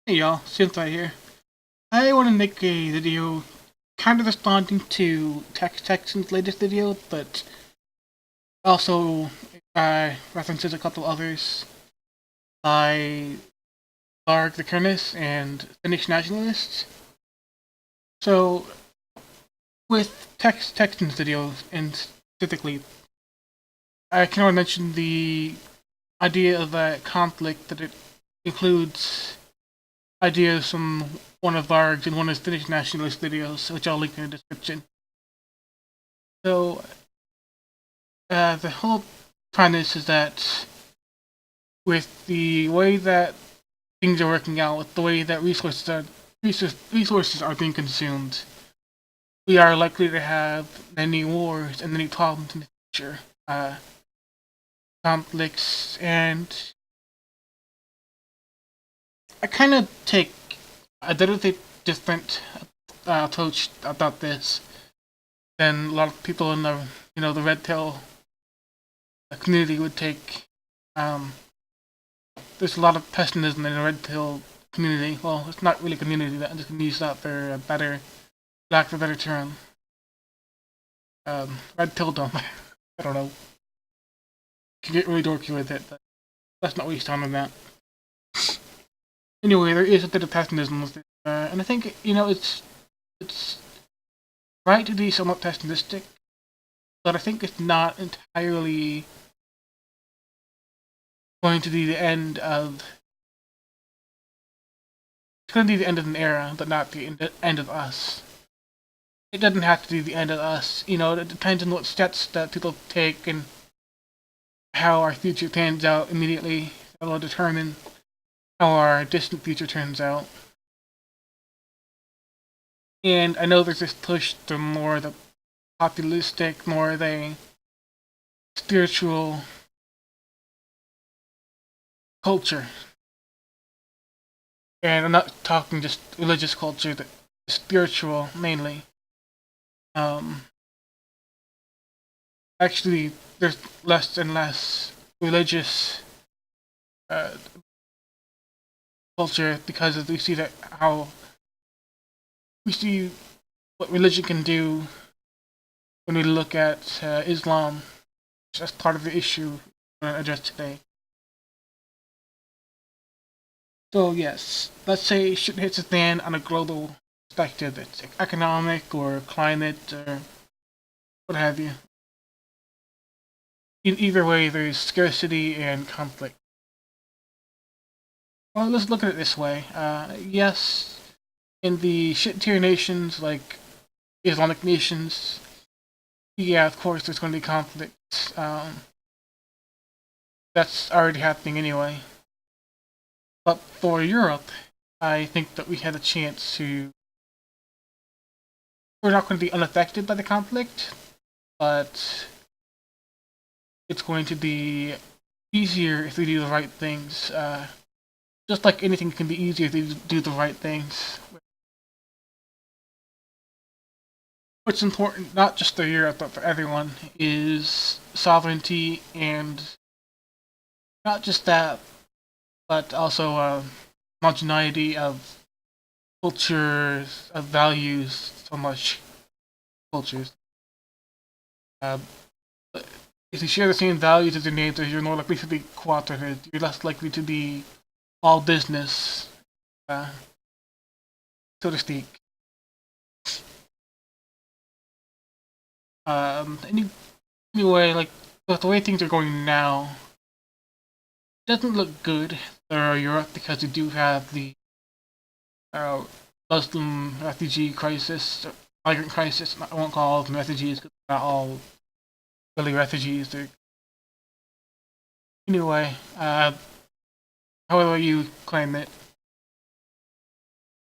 Hey y'all, Synthai here. I want to make a video kind of responding to Tex Texans' latest video, but also references a couple others by Varg the and Finnish Nationalists. So, with Tex Texans' video, and specifically, I can only mention the idea of a conflict that it includes ideas from one of Varg's and one of his Finnish nationalist videos, which I'll link in the description. So, the whole premise is that with the way that things are working out, with the way that resources are being consumed, we are likely to have many wars and many problems in the future, conflicts, and I kind of take a little different approach about this than a lot of people in the red tail community would take. There's a lot of pessimism in the red tail community. Well, it's not really a community. I'm just gonna use that for a better, lack of a better term. Red tail dome. I don't know. You can get really dorky with it, but that's not what he's talking about. Anyway, there is a bit of pessimism with it, and I think it's right to be somewhat pessimistic, but I think it's not entirely going to be the end of. It's going to be the end of an era, but not the end of us. It doesn't have to be the end of us. It depends on what steps that people take and how our future pans out immediately. That will determine how our distant future turns out. And I know there's this push to more the populistic, more the spiritual culture. And I'm not talking just religious culture, but spiritual mainly. Actually, there's less and less religious culture because we see we see what religion can do when we look at Islam. That's part of the issue we're going to address today. So yes, let's say shit hits a fan on a global perspective. It's economic or climate or what have you. In either way, there's scarcity and conflict. Well, let's look at it this way. Yes, in the shit tier nations like Islamic nations, yeah, of course, there's going to be conflicts. That's already happening anyway. But for Europe, I think that we had a chance to. We're not going to be unaffected by the conflict, but it's going to be easier if we do the right things. Just like anything can be easier if we do the right things. What's important, not just for Europe, but for everyone, is sovereignty and not just that, but also homogeneity of cultures, of values, so much cultures. If you share the same values as your neighbors, you're more likely to be cooperative. You're less likely to be all business, so to speak. Anyway, like the way things are going now, it doesn't look good for Europe because we do have the Muslim refugee crisis, migrant crisis. I won't call all of them refugees because they're not all really refugees. Anyway, however you claim it,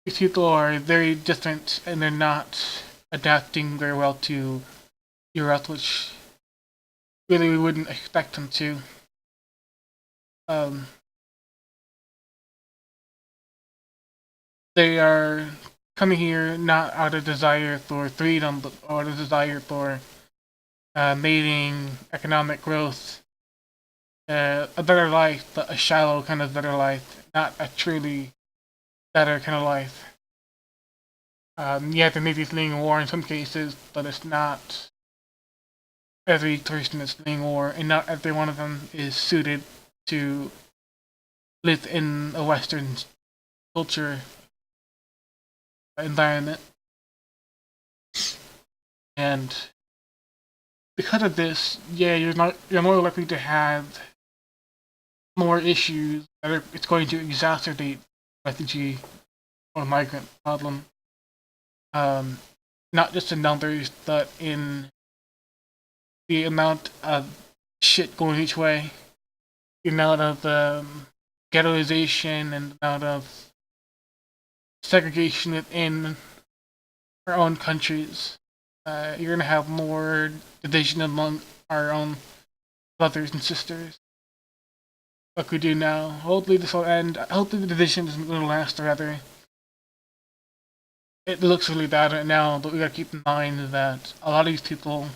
these people are very different and they're not adapting very well to Europe, which really we wouldn't expect them to. They are coming here not out of desire for freedom, but out of desire for mating, economic growth, a better life, but a shallow kind of better life, not a truly better kind of life. Yeah, there may be fleeing war in some cases, but it's not every person that's fleeing war, and not every one of them is suited to live in a Western culture environment. And because of this, yeah, you're more likely to have more issues it's going to exacerbate refugee or migrant problem. Not just in numbers, but in the amount of shit going each way, the amount of ghettoization, and the amount of segregation within our own countries. You're gonna have more division among our own brothers and sisters. Like we do now. Hopefully this will end. Hopefully the division isn't going to last forever. It looks really bad right now, but we gotta keep in mind that a lot of these people,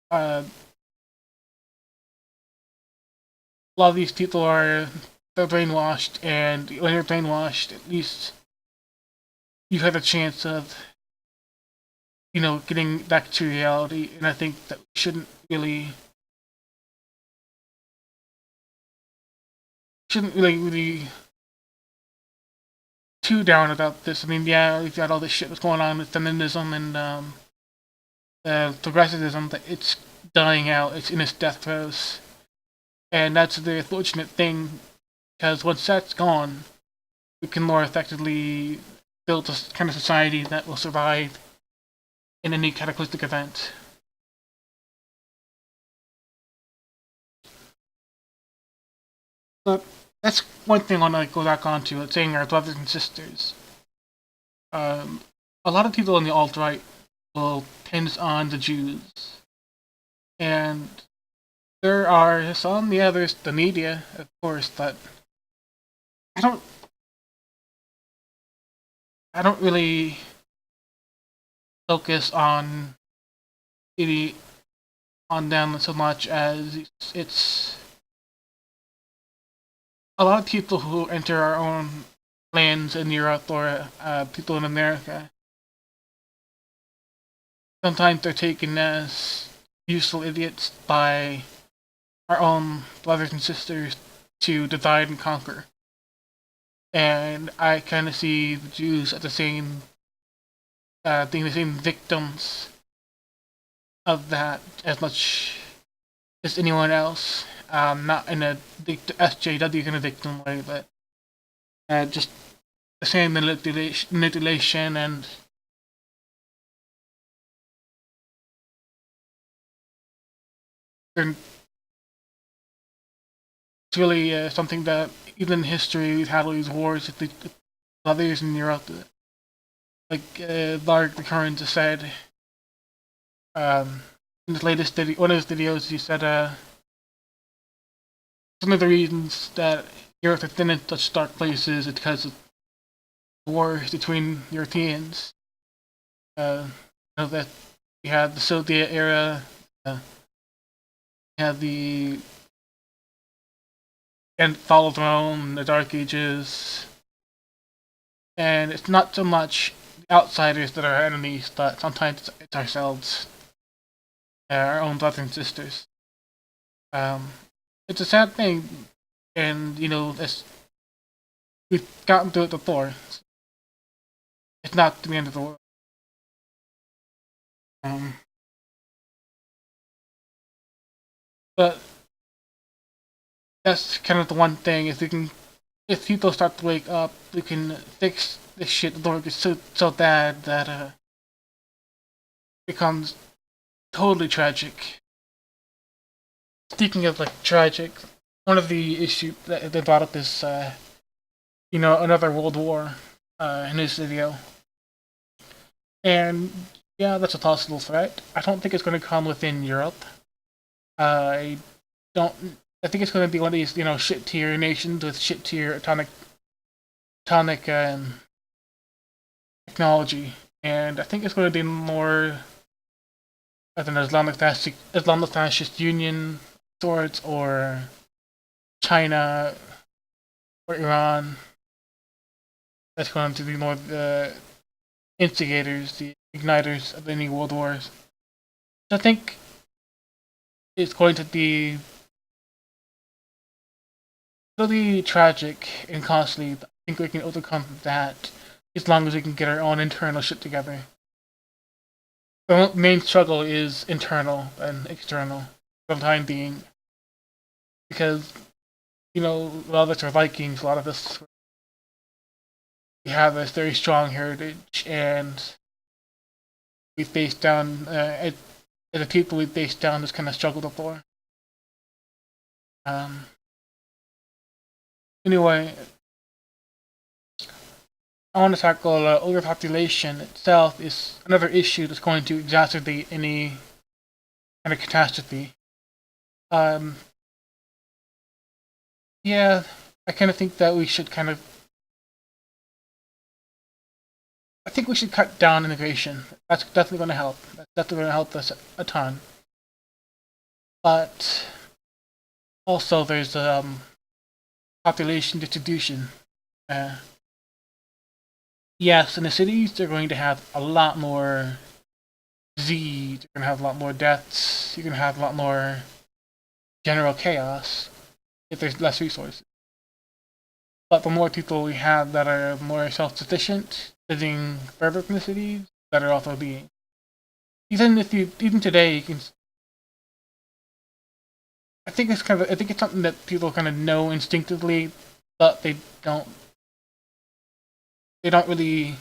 a lot of these people they're brainwashed, and when you're brainwashed, at least you have a chance of, getting back to reality. And I think that we shouldn't really too down about this. I mean, yeah, we've got all this shit that's going on with feminism and progressivism, that it's dying out. It's in its death throes, and that's the fortunate thing, because once that's gone, we can more effectively build a kind of society that will survive in any cataclysmic event. But that's one thing I want to go back onto. It's saying our brothers and sisters. Um, a lot of people on the alt right will pin on the Jews, and there are some. Yeah, there's the media, of course, but I don't. I don't really focus on them so much, as it's a lot of people who enter our own lands in Europe, or people in America. Sometimes they're taken as useful idiots by our own brothers and sisters to divide and conquer. And I kind of see the Jews as being the same victims of that as much as anyone else. Not in a SJW kind of victim way, but just the same manipulation, and it's really something that even in history we've had all these wars with the brothers in Europe. Like Varg the Current just said in his latest video, one of his videos, he said some of the reasons that Europe has been in such dark places is because of wars between Europeans. That we had the Soviet era, we had the fall of Rome, the Dark Ages, and it's not so much the outsiders that are our enemies, but sometimes it's ourselves, our own brothers and sisters. It's a sad thing, and we've gotten through it before. It's not the end of the world. But that's kind of the one thing. If people start to wake up, we can fix this shit. The world is so bad that it becomes totally tragic. Speaking of tragic, one of the issues that they brought up is another world war in this video, and yeah, that's a possible threat. I don't think it's going to come within Europe. I don't. I think it's going to be one of these, shit tier nations with shit tier atomic technology, and I think it's going to be more of an Islamic fascist union sorts, or China or Iran. that's going to be more the instigators, the igniters of any world wars. So I think it's going to be really tragic and costly. I think we can overcome that as long as we can get our own internal shit together. The main struggle is internal and external for the time being. Because, a lot of us are Vikings, a lot of us we have this very strong heritage, and we faced down, as a people, we faced down this kind of struggle before. Anyway, I want to tackle overpopulation itself is another issue that's going to exacerbate any kind of catastrophe. Yeah, I kind of think that we should I think we should cut down immigration. That's definitely going to help. That's definitely going to help us a ton. But also, there's population distribution. Yes, in the cities, they're going to have a lot more disease. You're going to have a lot more deaths. You're going to have a lot more general chaos if there's less resources. But the more people we have that are more self-sufficient, living further from the cities, better off they'll be. Even today, you can. I think it's something that people kind of know instinctively, but they don't really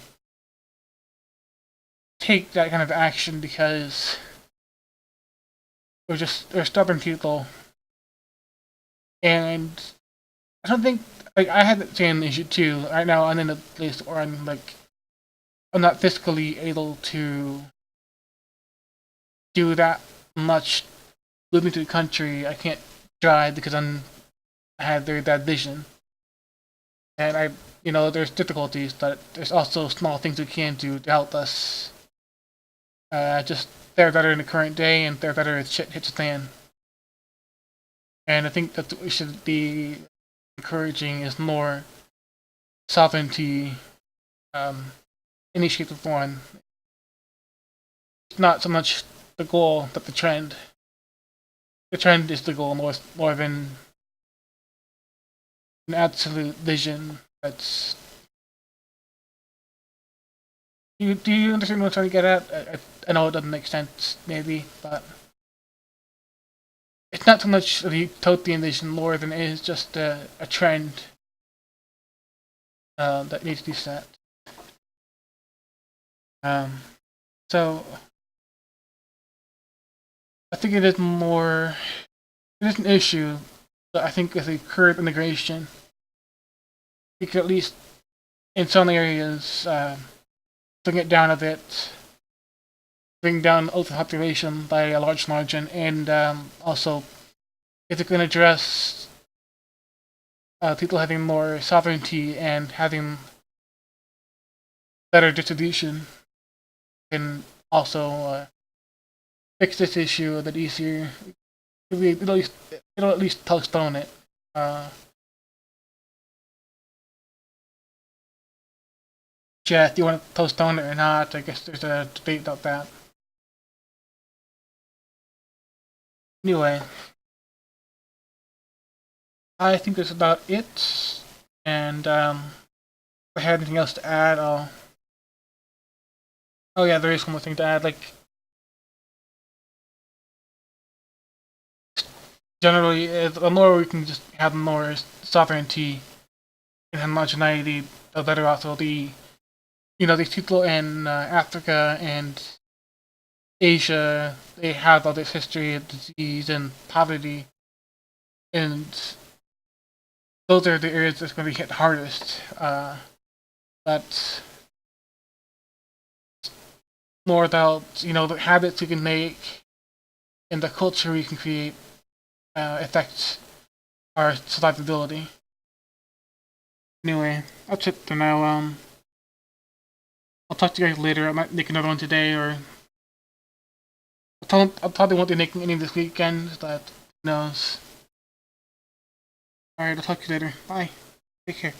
take that kind of action because they're stubborn people, and I don't think I had the same issue too. Right now, I'm in a place where I'm not fiscally able to do that much. Moving to the country, I can't drive because I have very bad vision, and there's difficulties, but there's also small things we can do to help us. Just fare better in the current day and fare better as shit hits the fan. And I think that what we should be encouraging is more sovereignty, any shape or form. It's not so much the goal, but the trend. The trend is the goal more than an absolute vision. That's. Do you understand what I'm trying to get at? I know it doesn't make sense, maybe, but it's not so much the utopian vision more than it is just a trend that needs to be set. So I think it is an issue, but I think with the current immigration, we could at least, in some areas, bring it down a bit, bring down overpopulation by a large margin, and also, if it can address people having more sovereignty and having better distribution, can also fix this issue a bit easier. It'll at least postpone it. Jeff, do you want to postpone it or not? I guess there's a debate about that. Anyway, I think that's about it. And if I had anything else to add, oh yeah, there is one more thing to add. Generally, the more we can just have more sovereignty and homogeneity, the better off it'll be. These people in Africa and Asia, they have all this history of disease and poverty, and those are the areas that's going to be hit hardest. But more about the habits we can make and the culture we can create affects our survivability. Anyway, that's it for now. I'll talk to you guys later. I might make another one today, or I probably won't be making any this weekend, but who knows. Alright, I'll talk to you later. Bye. Take care.